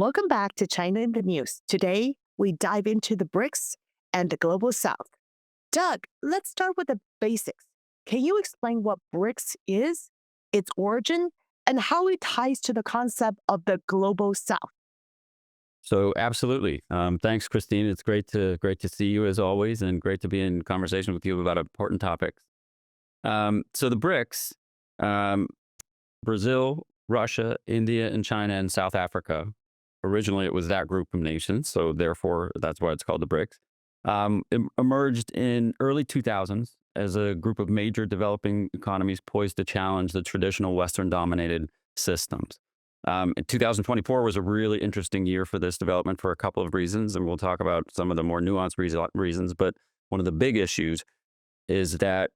Welcome back to China in the News. Today, we dive into the BRICS and the Global South. Doug, let's start with the basics. Can you explain what BRICS is, its origin, and how it ties to the concept of the Global South? So absolutely. Thanks, Christine. It's great to see you as always, and great to be in conversation with you about important topics. So the BRICS, um, Brazil, Russia, India, and China, and South Africa. Originally, it was that group of nations, so therefore that's why it's called the BRICS. Emerged in early 2000s as a group of major developing economies poised to challenge the traditional Western-dominated systems. 2024 was a really interesting year for this development for a couple of reasons, and we'll talk about some of the more nuanced reasons. But one of the big issues is that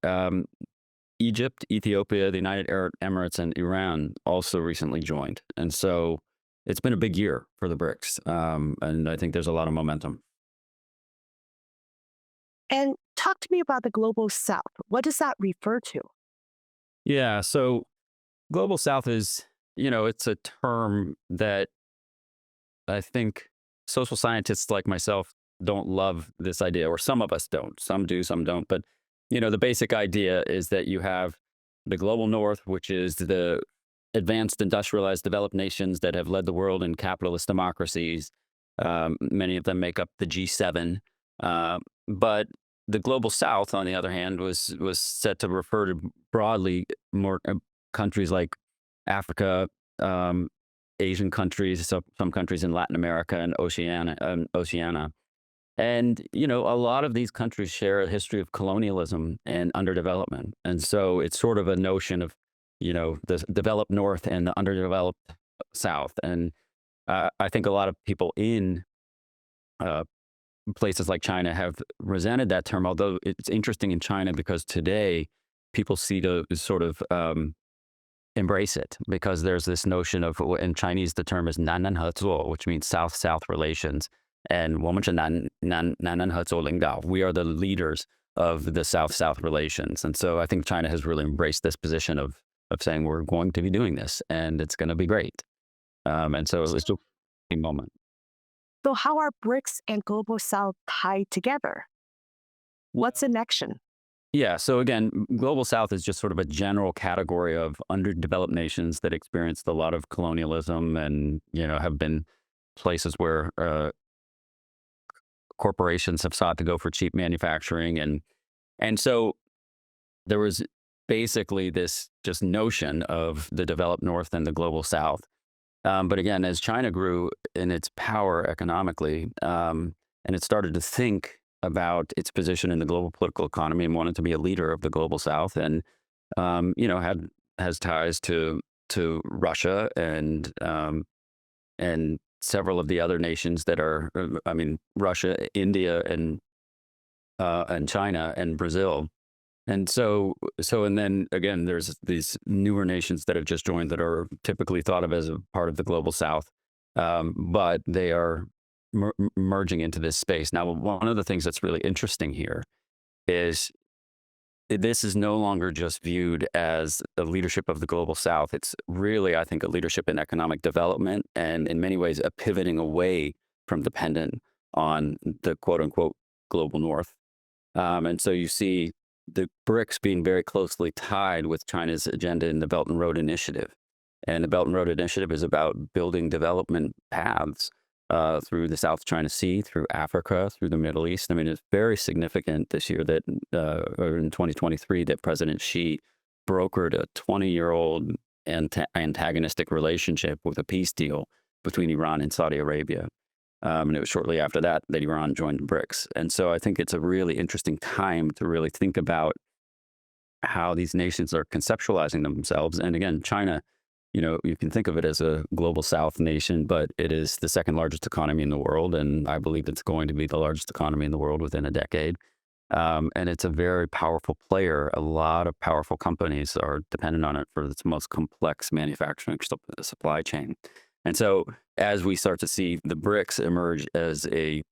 Egypt, Ethiopia, the United Arab Emirates, and Iran also recently joined. And so it's been a big year for the BRICS. And I think there's a lot of momentum. And talk to me about the Global South. What does that refer to? Yeah. So Global South is, it's a term that I think social scientists like myself don't love this idea, or some of us don't. Some do, some don't. But, the basic idea is that you have the global north, which is the advanced industrialized developed nations that have led the world in capitalist democracies. Many of them make up the G7. But the global south, on the other hand, was set to refer to broadly more countries like Africa, Asian countries, some countries in Latin America and Oceania. And, a lot of these countries share a history of colonialism and underdevelopment. And so it's sort of a notion of, the developed North and the underdeveloped South. And I think a lot of people in uh, places like China have resented that term, although it's interesting in China because today people see to sort of embrace it, because there's this notion of, in Chinese, the term is 南南合作, which means South-South relations. And 我们是南南合作领导. We are the leaders of the South-South relations. And so I think China has really embraced this position of saying we're going to be doing this and it's going to be great. And so it's a moment. So, how are BRICS and Global South tied together? What's the connection? Yeah. So again, Global South is just sort of a general category of underdeveloped nations that experienced a lot of colonialism and, have been places where corporations have sought to go for cheap manufacturing. And so there was basically this just notion of the developed North and the Global South. But again, as China grew in its power economically, and it started to think about its position in the global political economy and wanted to be a leader of the Global South, and has ties to Russia and several of the other nations that are, Russia, India, and China and Brazil. And and then again, there's these newer nations that have just joined that are typically thought of as a part of the Global South, but they are merging into this space. Now, one of the things that's really interesting here is this is no longer just viewed as the leadership of the Global South. It's really, I think, a leadership in economic development, and in many ways a pivoting away from dependent on the quote unquote Global North. And so you see the BRICS being very closely tied with China's agenda in the Belt and Road Initiative. And the Belt and Road Initiative is about building development paths through the South China Sea, through Africa, through the Middle East. I mean, it's very significant this year that, or in 2023, that President Xi brokered a 20-year-old antagonistic relationship with a peace deal between Iran and Saudi Arabia. And it was shortly after that that Iran joined BRICS. And so I think it's a really interesting time to really think about how these nations are conceptualizing themselves. And again, China, you can think of it as a global South nation, but it is the second largest economy in the world. And I believe it's going to be the largest economy in the world within a decade. And it's a very powerful player. A lot of powerful companies are dependent on it for its most complex manufacturing supply chain. And so as we start to see the BRICS emerge as a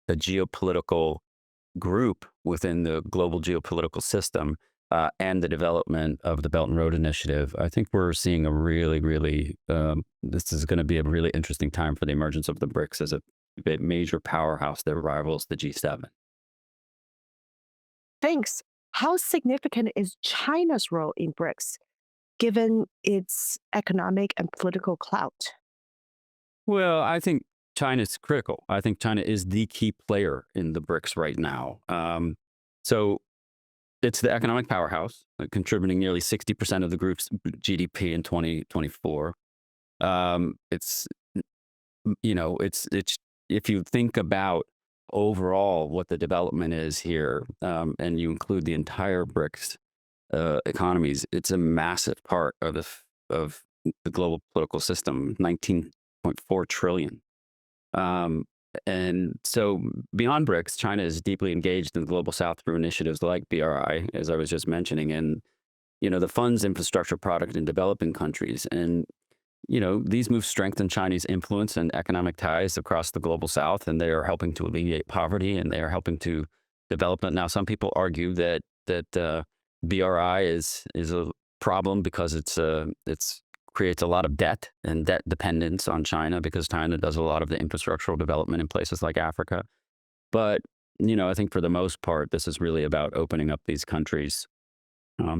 geopolitical group within the global geopolitical system, and the development of the Belt and Road Initiative, I think we're seeing a really, this is going to be a really interesting time for the emergence of the BRICS as a major powerhouse that rivals the G7. Thanks. How significant is China's role in BRICS, given its economic and political clout? Well, I think China's critical. I think China is the key player in the BRICS right now. So it's the economic powerhouse, contributing nearly 60% of the group's GDP in 2024. It's it's if you think about overall what the development is here, and you include the entire BRICS economies, it's a massive part of of the global political system, 19.4 trillion. Um, and so beyond BRICS, China is deeply engaged in the global South through initiatives like BRI, as I was just mentioning, and the funds infrastructure product in developing countries. And these moves strengthen Chinese influence and economic ties across the global South, and they are helping to alleviate poverty, and they are helping to develop it. Now, some people argue that BRI is a problem because it's creates a lot of debt and debt dependence on China because China does a lot of the infrastructural development in places like Africa. But I think for the most part, this is really about opening up these countries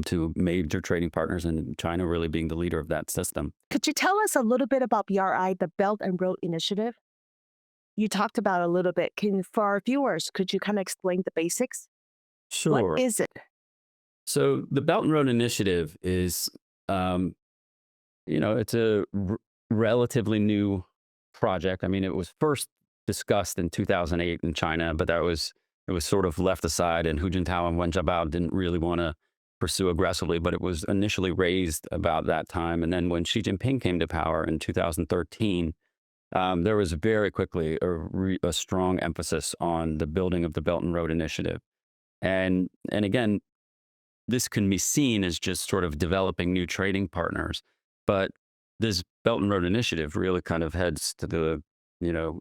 to major trading partners, and China really being the leader of that system. Could you tell us a little bit about BRI, the Belt and Road Initiative? You talked about it a little bit. For our viewers, could you kind of explain the basics? What Sure. is it? So the Belt and Road Initiative is, it's a relatively new project. I mean, it was first discussed in 2008 in China, but it was sort of left aside, and Hu Jintao and Wen Jiabao didn't really want to pursue aggressively, but it was initially raised about that time. And then when Xi Jinping came to power in 2013, there was very quickly a strong emphasis on the building of the Belt and Road Initiative. And again, this can be seen as just sort of developing new trading partners, but this Belt and Road Initiative really kind of heads to you know,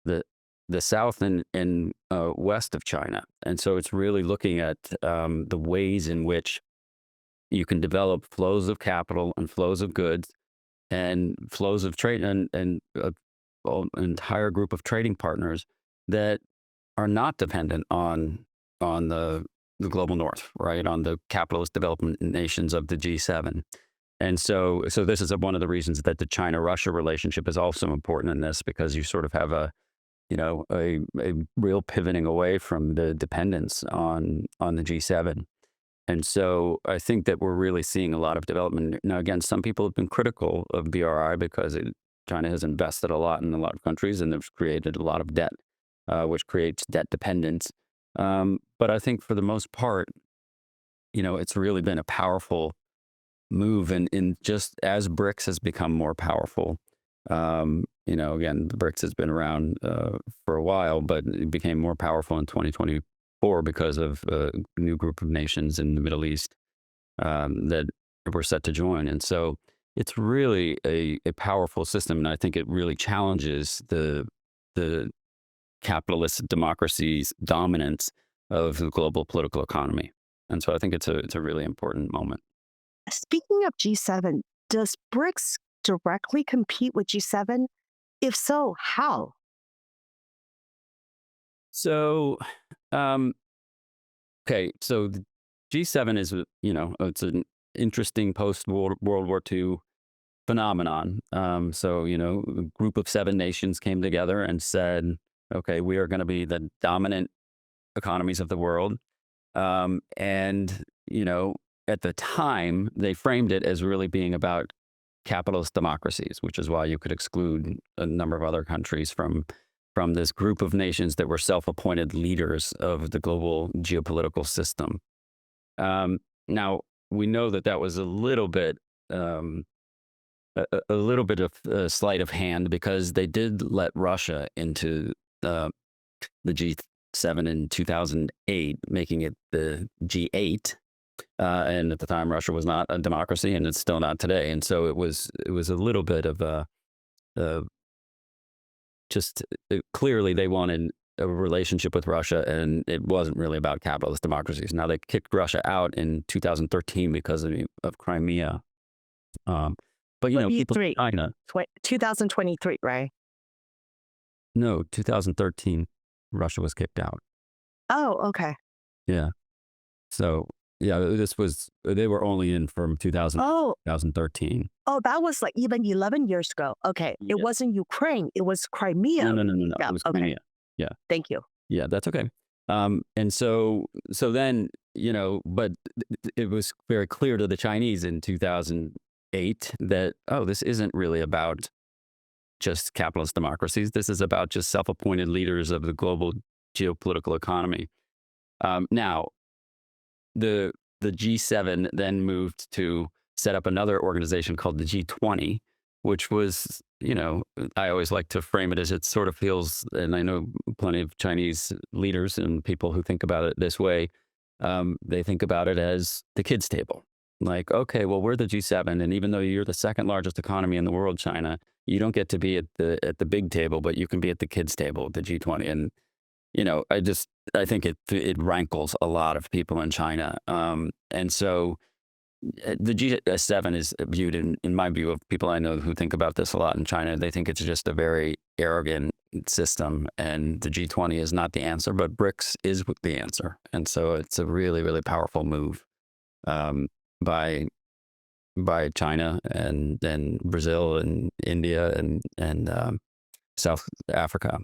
the the south and west of China, and so it's really looking at the ways in which you can develop flows of capital and flows of goods and flows of trade and an entire group of trading partners that are not dependent on the global north, right? On the capitalist development nations of the G7. And so this is one of the reasons that the China-Russia relationship is also important in this, because you sort of have a real pivoting away from the dependence on the G7. And so I think that we're really seeing a lot of development. Now, again, some people have been critical of BRI because China has invested a lot in a lot of countries, and they've created a lot of debt, which creates debt dependence. But I think for the most part, it's really been a powerful move. And in just as BRICS has become more powerful, again, the BRICS has been around for a while, but it became more powerful in 2024 because of a new group of nations in the Middle East that were set to join. And so it's really a powerful system. And I think it really challenges the capitalist democracy's dominance of the global political economy. And so I think it's a really important moment. Speaking of G7, does BRICS directly compete with G7? If so, how? So, um, okay, so the G7 is, it's an interesting post-World War II phenomenon. A group of seven nations came together and said, okay, we are going to be the dominant economies of the world. And, at the time, they framed it as really being about capitalist democracies, which is why you could exclude a number of other countries from this group of nations that were self-appointed leaders of the global geopolitical system. Now, we know that that was a little bit a little bit of sleight of hand, because they did let Russia into the G7 in 2008, making it the G8. And at the time, Russia was not a democracy, and it's still not today. And so it was a little bit of a just clearly they wanted a relationship with Russia, and it wasn't really about capitalist democracies. Now, they kicked Russia out in 2013 because of Crimea. But, people in 23, China, 2023, right? no, 2013, Russia was kicked out. Oh, okay. Yeah. So, yeah, they were only in from 2000, Oh, 2013. oh, that was like even 11 years ago. Okay. It Yeah. wasn't Ukraine. It was Crimea. No. Yeah. It was Okay. Crimea. Yeah. Thank you. Yeah, that's okay. And so then, but it was very clear to the Chinese in 2008 that, oh, this isn't really about just capitalist democracies. This is about just self-appointed leaders of the global geopolitical economy. Now, the G7 then moved to set up another organization called the G20, which was, I always like to frame it as it sort of feels, and I know plenty of Chinese leaders and people who think about it this way. They think about it as the kids' table. Like, okay, well, we're the G7, and even though you're the second largest economy in the world, China, you don't get to be at the big table, but you can be at the kids' table, the G20. And I think it rankles a lot of people in China. And so the G7 is viewed in my view of people I know who think about this a lot in China. They think it's just a very arrogant system, and the G20 is not the answer, but BRICS is the answer. And so it's a really, really powerful move by China and then Brazil and India and South Africa.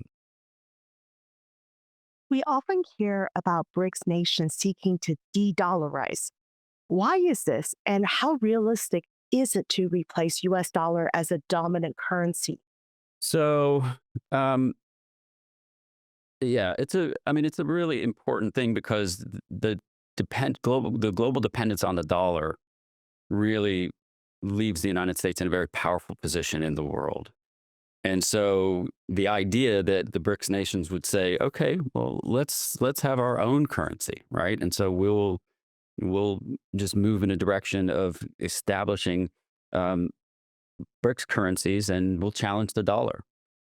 We often hear about BRICS nations seeking to de-dollarize. Why is this, and how realistic is it to replace US dollar as a dominant currency? So, yeah, it's a really important thing because the global dependence on the dollar really leaves the United States in a very powerful position in the world. And so the idea that the BRICS nations would say, okay, well, let's have our own currency, right? And so we'll just move in a direction of establishing BRICS currencies, and we'll challenge the dollar.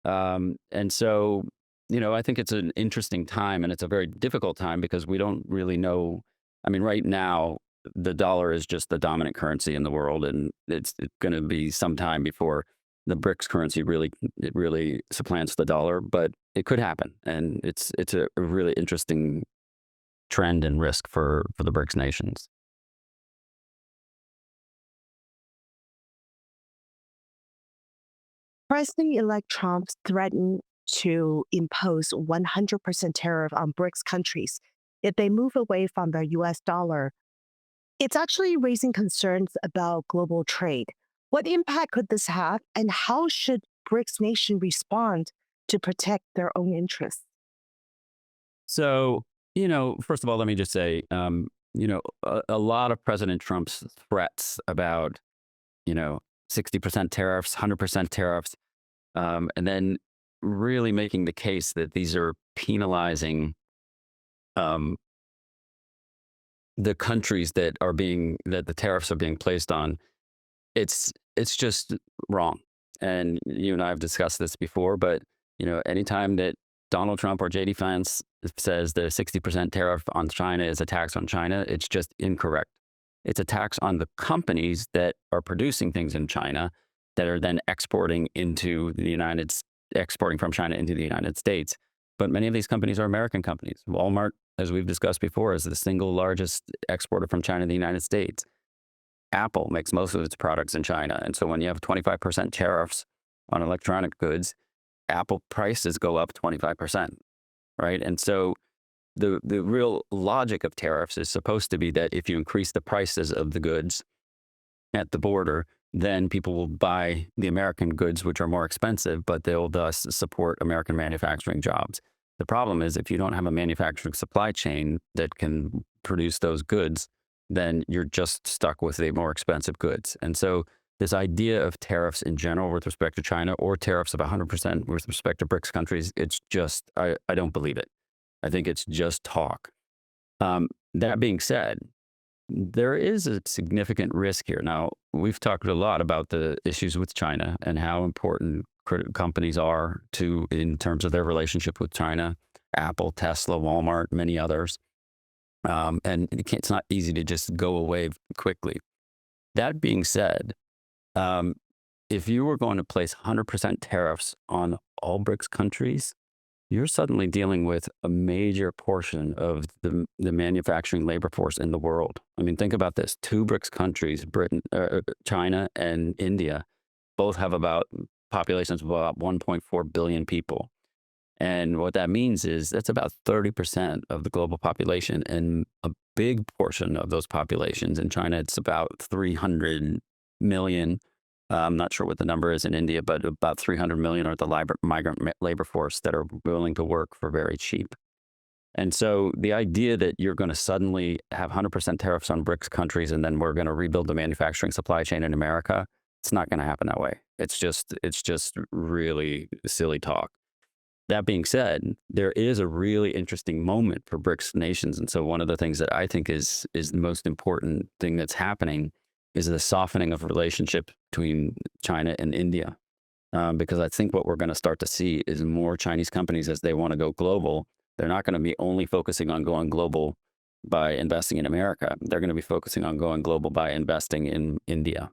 And so, I think it's an interesting time, and it's a very difficult time because we don't really know. I mean, right now, the dollar is just the dominant currency in the world, and it's going to be some time before the BRICS currency really supplants the dollar, but it could happen. And it's a really interesting trend and risk for the BRICS nations. President-elect Trump threatened to impose 100% tariff on BRICS countries if they move away from the US dollar. It's actually raising concerns about global trade. What impact could this have, and how should BRICS nations respond to protect their own interests? So, first of all, let me just say, a lot of President Trump's threats about, 60% tariffs, 100% tariffs, and then really making the case that these are penalizing um, the countries that the tariffs are being placed on. It's just wrong. And you and I have discussed this before, but anytime that Donald Trump or JD Vance says the 60% tariff on China is a tax on China, it's just incorrect. It's a tax on the companies that are producing things in China that are then exporting from China into the United States. But many of these companies are American companies. Walmart, as we've discussed before, is the single largest exporter from China to the United States. Apple makes most of its products in China. And so when you have 25% tariffs on electronic goods, Apple prices go up 25%, right? And so the real logic of tariffs is supposed to be that if you increase the prices of the goods at the border, then people will buy the American goods, which are more expensive, but they'll thus support American manufacturing jobs. The problem is if you don't have a manufacturing supply chain that can produce those goods, then you're just stuck with the more expensive goods. And so this idea of tariffs in general with respect to China, or tariffs of 100% with respect to BRICS countries, it's just, I don't believe it. I think it's just talk. That being said, there is a significant risk here. Now, we've talked a lot about the issues with China and how important companies are in terms of their relationship with China. Apple, Tesla, Walmart, many others. And it's not easy to just go away quickly. That being said, um, if you were going to place 100% tariffs on all BRICS countries, you're suddenly dealing with a major portion of the manufacturing labor force in the world. I mean, think about this: two BRICS countries, Britain, China, and India, both have about populations of about 1.4 billion people. And what that means is that's about 30% of the global population. And a big portion of those populations in China, it's about 300 million. I'm not sure what the number is in India, but about 300 million are the migrant labor force that are willing to work for very cheap. And so the idea that you're going to suddenly have 100% tariffs on BRICS countries and then we're going to rebuild the manufacturing supply chain in America, it's not going to happen that way. It's just really silly talk. That being said, there is a really interesting moment for BRICS nations. And so one of the things that I think is the most important thing that's happening is the softening of relationship between China and India. Because I think what we're going to start to see is more Chinese companies, as they want to go global, they're not going to be only focusing on going global by investing in America. They're going to be focusing on going global by investing in India.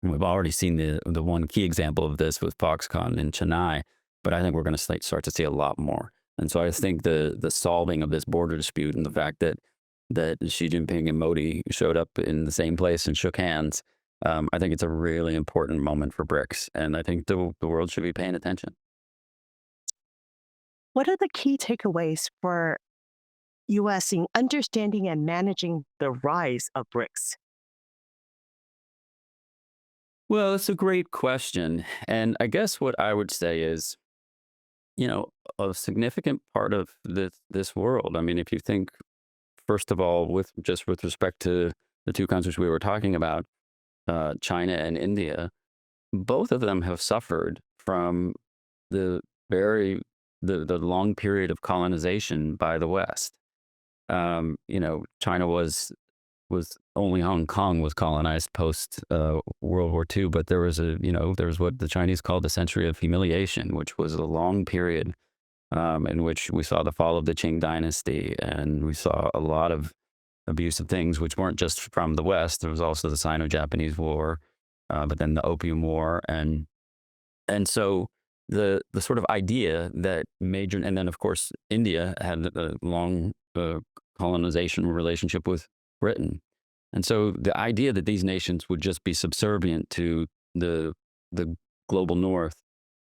And we've already seen the one key example of this with Foxconn in Chennai, but I think we're going to start to see a lot more. And so I think the solving of this border dispute and the fact that Xi Jinping and Modi showed up in the same place and shook hands, I think it's a really important moment for BRICS, and I think the world should be paying attention. What are the key takeaways for US in understanding and managing the rise of BRICS? Well, it's a great question, and I guess what I would say is, a significant part of this world. I mean, if you think, first of all, with respect to the two countries we were talking about, China and India, both of them have suffered from the very the long period of colonization by the West. China was only Hong Kong was colonized post World War II, but there was what the Chinese called the century of humiliation, which was a long period in which we saw the fall of the Qing dynasty, and we saw a lot of abusive things, which weren't just from the West. There was also the Sino-Japanese War, but then the Opium War, and so the sort of idea that major, and then of course India had a long colonization relationship with Britain, and so the idea that these nations would just be subservient to the global North,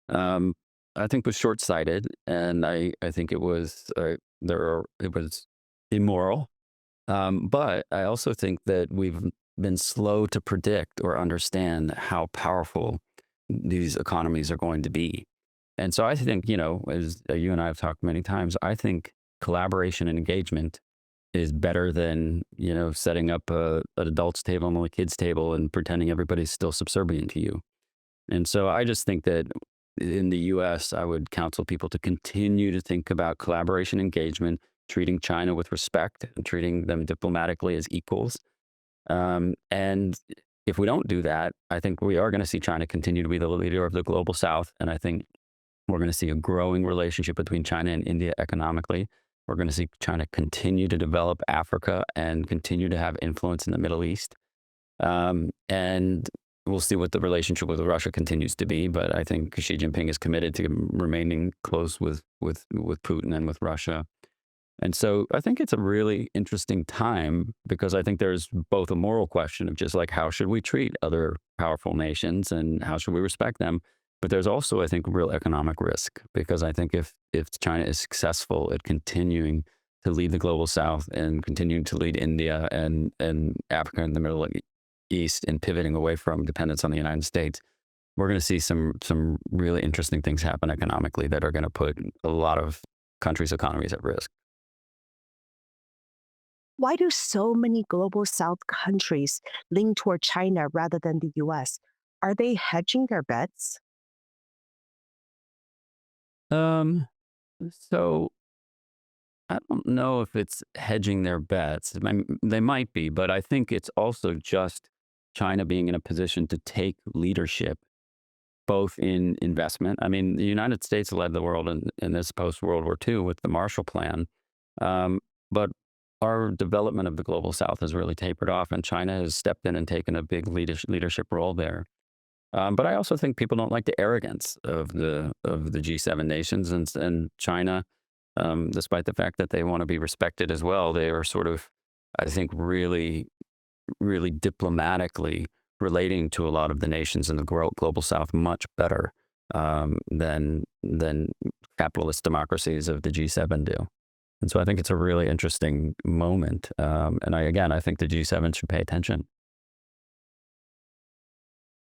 um, I think was short-sighted, and I think it was immoral. But I also think that we've been slow to predict or understand how powerful these economies are going to be. And so I think, as you and I have talked many times, I think collaboration and engagement is better than, setting up an adults table and a kids table and pretending everybody's still subservient to you. And so I just think that in the US, I would counsel people to continue to think about collaboration, engagement, treating China with respect, and treating them diplomatically as equals. And if we don't do that, I think we are going to see China continue to be the leader of the global South. And I think we're going to see a growing relationship between China and India economically. We're going to see China continue to develop Africa and continue to have influence in the Middle East. And we'll see what the relationship with Russia continues to be. But I think Xi Jinping is committed to remaining close with Putin and with Russia. And so I think it's a really interesting time because I think there's both a moral question of just like, how should we treat other powerful nations and how should we respect them? But there's also, I think, real economic risk because I think if China is successful at continuing to lead the global South and continuing to lead India and Africa and the Middle East and pivoting away from dependence on the United States, we're going to see some really interesting things happen economically that are going to put a lot of countries' economies at risk. Why do so many global South countries lean toward China rather than the US? Are they hedging their bets? Um, so I don't know if it's hedging their bets. They might be, but I think it's also just China being in a position to take leadership both in investment. I mean, the United States led the world in this post-World War II with the Marshall Plan, but our development of the global South has really tapered off, and China has stepped in and taken a big leadership role there. But I also think people don't like the arrogance of the G7 nations and China, despite the fact that they want to be respected as well. They are sort of, I think, really diplomatically relating to a lot of the nations in the global South much better than capitalist democracies of the G7 do. And so I think it's a really interesting moment. And I think the G7 should pay attention.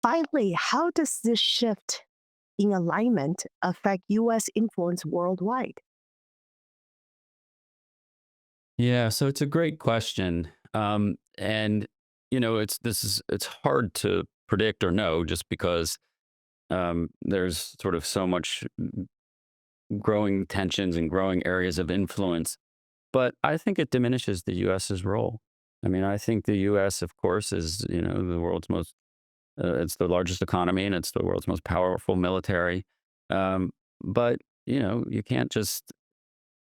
Finally, how does this shift in alignment affect U.S. influence worldwide? Yeah, so it's a great question. And it's hard to predict or know just because there's sort of so much growing tensions and growing areas of influence. But I think it diminishes the U.S.'s role. I mean, I think the U.S., of course, is the world's most it's the largest economy and it's the world's most powerful military. Um, but you can't just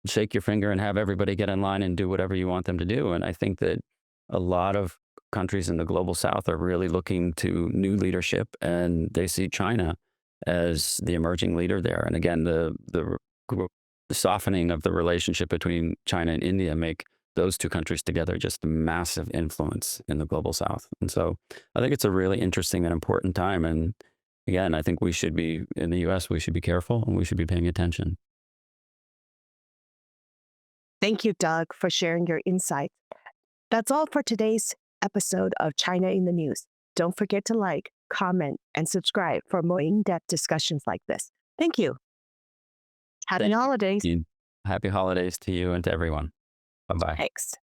shake your finger and have everybody get in line and do whatever you want them to do. And I think that a lot of countries in the global South are really looking to new leadership, and they see China as the emerging leader there. And again, the softening of the relationship between China and India make those two countries together just a massive influence in the global South. And so I think it's a really interesting and important time. And again, I think we should be in the US, we should be careful and we should be paying attention. Thank you, Doug, for sharing your insights. That's all for today's episode of China in the News. Don't forget to like, comment, and subscribe for more in depth discussions like this. Thank you. Happy Thank holidays. you. Happy holidays to you and to everyone. Bye bye. Thanks.